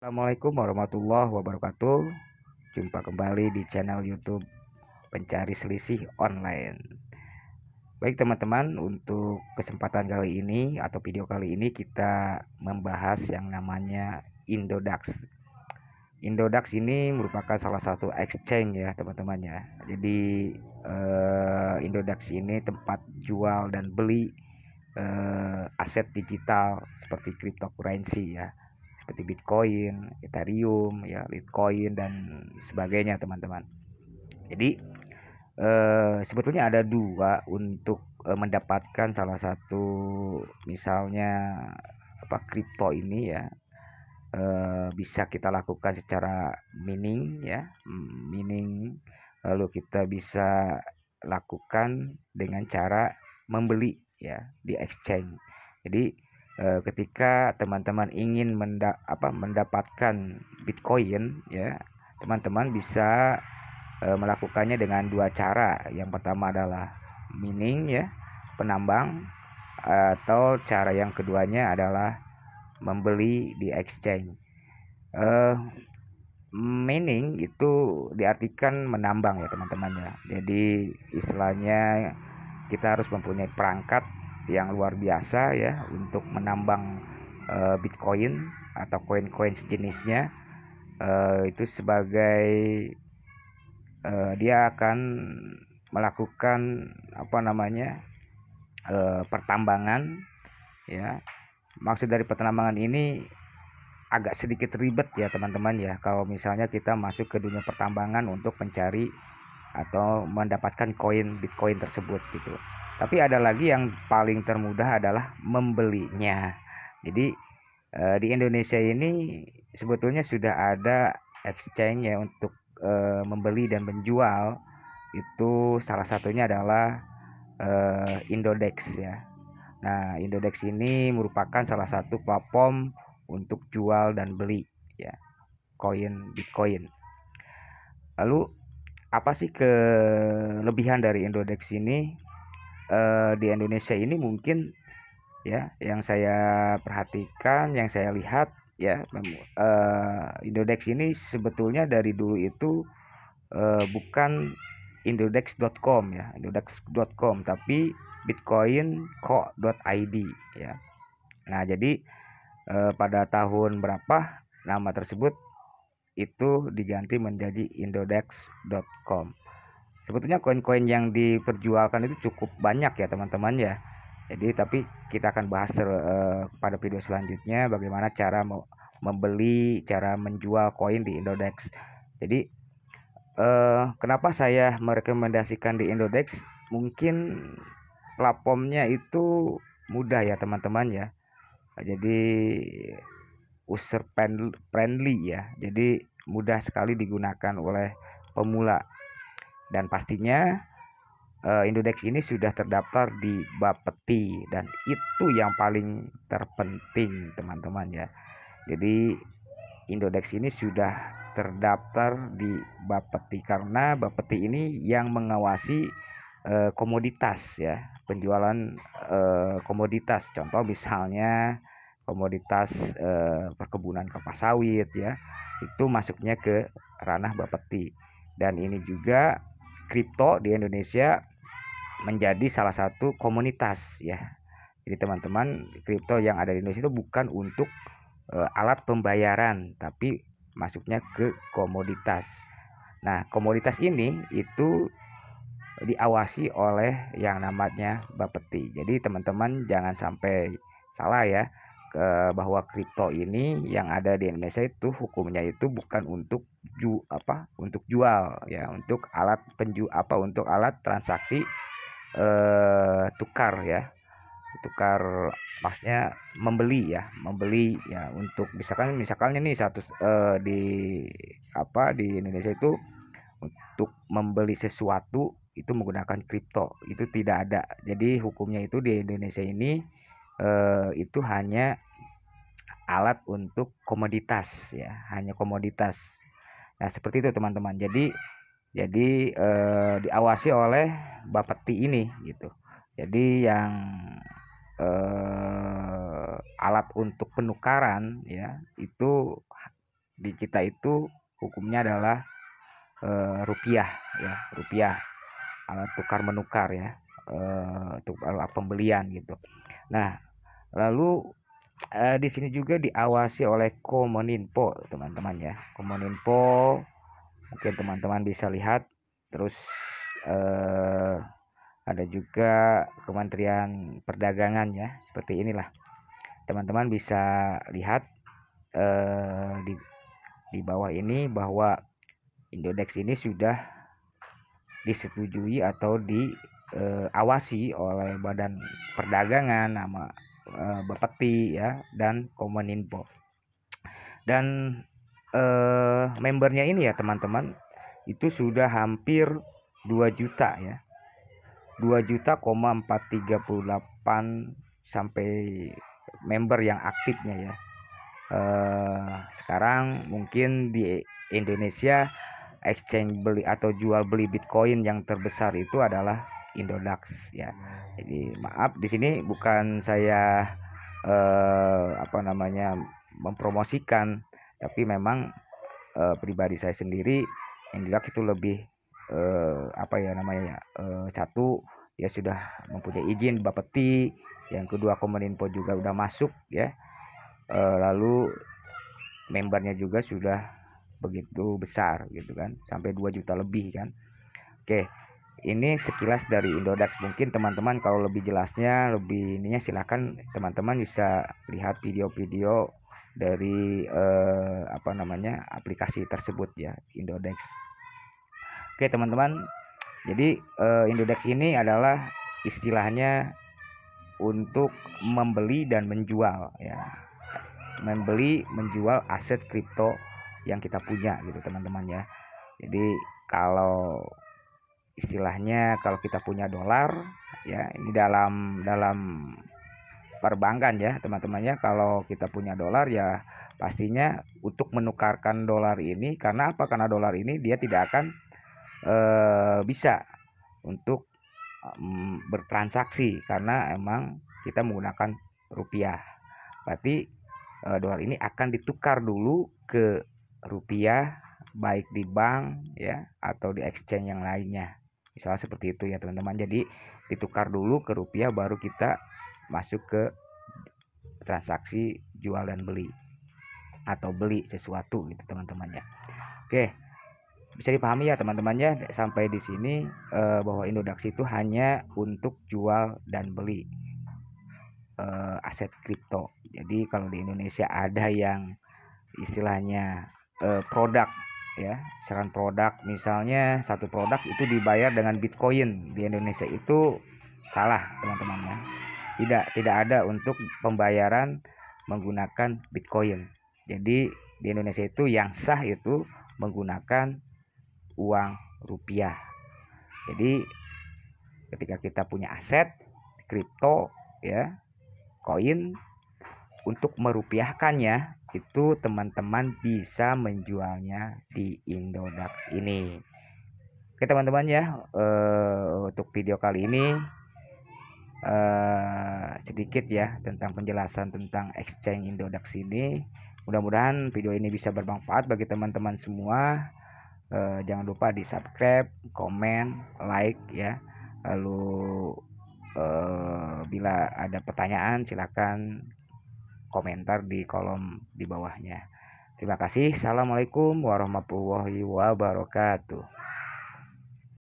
Assalamualaikum warahmatullahi wabarakatuh. Jumpa kembali di channel YouTube Pencari Selisih Online. Baik teman-teman, untuk kesempatan kali ini atau video kali ini kita membahas yang namanya Indodax. Indodax ini merupakan salah satu exchange ya teman-teman ya. Jadi Indodax ini tempat jual dan beli aset digital seperti cryptocurrency ya, seperti Bitcoin, Ethereum, ya, Litecoin dan sebagainya teman-teman. Jadi sebetulnya ada dua untuk mendapatkan salah satu misalnya kripto ini ya. Bisa kita lakukan secara mining ya, mining, lalu kita bisa lakukan dengan cara membeli ya di exchange. Jadi ketika teman-teman ingin mendapatkan Bitcoin ya, teman-teman bisa melakukannya dengan dua cara. Yang pertama adalah mining ya, penambang, atau cara yang keduanya adalah membeli di exchange. Mining itu diartikan menambang ya teman-teman ya. Jadi istilahnya kita harus mempunyai perangkat yang luar biasa ya untuk menambang Bitcoin atau koin-koin sejenisnya. Itu sebagai dia akan melakukan pertambangan ya. Maksud dari pertambangan ini agak sedikit ribet ya teman-teman ya, kalau misalnya kita masuk ke dunia pertambangan untuk mencari atau mendapatkan koin Bitcoin tersebut gitu. Tapi ada lagi yang paling termudah adalah membelinya. Jadi di Indonesia ini sebetulnya sudah ada exchange ya untuk membeli dan menjual. Itu salah satunya adalah Indodex ya. Nah, Indodex ini merupakan salah satu platform untuk jual dan beli ya koin Bitcoin. Lalu apa sih kelebihan dari Indodex ini? Di Indonesia ini mungkin ya yang saya perhatikan, yang saya lihat ya, Indodex ini sebetulnya dari dulu itu bukan indodex.com ya, indodex.com, tapi bitcoin.co.id ya. Nah, jadi pada tahun berapa nama tersebut itu diganti menjadi indodex.com. Sebetulnya koin-koin yang diperjualkan itu cukup banyak ya teman-teman ya. Jadi tapi kita akan bahas pada video selanjutnya bagaimana cara membeli, cara menjual koin di Indodex. Jadi kenapa saya merekomendasikan di Indodex? Mungkin platformnya itu mudah ya teman-teman ya. Jadi user friendly ya. Jadi mudah sekali digunakan oleh pemula. Dan pastinya Indodex ini sudah terdaftar di Bapeti, dan itu yang paling terpenting teman-teman ya. Jadi Indodex ini sudah terdaftar di Bapeti karena Bapeti ini yang mengawasi komoditas ya, penjualan komoditas. Contoh misalnya komoditas perkebunan kelapa sawit ya, itu masuknya ke ranah Bapeti. Dan ini juga kripto di Indonesia menjadi salah satu komunitas ya. Jadi teman-teman, kripto yang ada di Indonesia itu bukan untuk alat pembayaran, tapi masuknya ke komoditas. Nah, komoditas ini itu diawasi oleh yang namanya Bapeti. Jadi teman-teman jangan sampai salah ya, bahwa kripto ini yang ada di Indonesia itu hukumnya itu bukan untuk untuk jual ya, untuk alat untuk alat transaksi tukar ya, tukar, maksudnya membeli ya, untuk misalkan nih di Indonesia itu untuk membeli sesuatu itu menggunakan kripto itu tidak ada. Jadi hukumnya itu di Indonesia ini itu hanya alat untuk komoditas ya, hanya komoditas. Nah, seperti itu teman-teman. Jadi diawasi oleh Bapeti ini gitu. Jadi yang alat untuk penukaran ya itu di kita itu hukumnya adalah rupiah ya, rupiah alat tukar menukar ya, untuk alat pembelian gitu. Nah, lalu di sini juga diawasi oleh Kominfo teman-teman ya. Kominfo mungkin teman-teman bisa lihat, terus ada juga Kementerian Perdagangan ya, seperti inilah teman-teman bisa lihat di bawah ini bahwa Indodex ini sudah disetujui atau diawasi oleh Badan Perdagangan, nama Bapeti ya, dan Kominfo. Dan membernya ini ya teman-teman, itu sudah hampir 2 juta ya, 2.438 sampai member yang aktifnya ya. Sekarang mungkin di Indonesia exchange beli atau jual beli Bitcoin yang terbesar itu adalah Indodax ya. Jadi maaf, di sini bukan saya mempromosikan, tapi memang pribadi saya sendiri Indodax itu lebih satu, ya sudah mempunyai izin Bapeti, yang kedua Kominfo juga udah masuk ya, lalu membernya juga sudah begitu besar gitu kan, sampai 2 juta lebih kan. Oke, ini sekilas dari Indodax. Mungkin teman-teman kalau lebih jelasnya, lebih ininya, silakan teman-teman bisa lihat video-video dari aplikasi tersebut ya, Indodax. Oke teman-teman, jadi Indodax ini adalah istilahnya untuk membeli dan menjual ya, membeli menjual aset kripto yang kita punya gitu teman-teman ya. Jadi kalau istilahnya, kalau kita punya dolar ya, ini dalam perbankan ya teman-teman ya, kalau kita punya dolar ya pastinya untuk menukarkan dolar ini, karena apa? Karena dolar ini dia tidak akan bisa untuk bertransaksi karena emang kita menggunakan rupiah. Berarti dolar ini akan ditukar dulu ke rupiah, baik di bank ya atau di exchange yang lainnya, misalnya seperti itu ya teman-teman. Jadi ditukar dulu ke rupiah, baru kita masuk ke transaksi jual dan beli atau beli sesuatu gitu teman-teman ya. Oke, bisa dipahami ya teman-teman ya sampai di sini, bahwa Indodax itu hanya untuk jual dan beli aset kripto. Jadi kalau di Indonesia ada yang istilahnya produk ya, misalkan produk, misalnya satu produk itu dibayar dengan Bitcoin, di Indonesia itu salah teman-teman ya. Tidak ada untuk pembayaran menggunakan Bitcoin. Jadi di Indonesia itu yang sah itu menggunakan uang rupiah. Jadi ketika kita punya aset kripto ya, koin, untuk merupiahkannya itu teman-teman bisa menjualnya di Indodax ini. Oke teman-teman ya, untuk video kali ini sedikit ya tentang penjelasan tentang exchange Indodax ini. Mudah-mudahan video ini bisa bermanfaat bagi teman-teman semua. Jangan lupa di subscribe, komen, like ya. Lalu bila ada pertanyaan silakan komentar di kolom di bawahnya. Terima kasih. Assalamualaikum warahmatullahi wabarakatuh.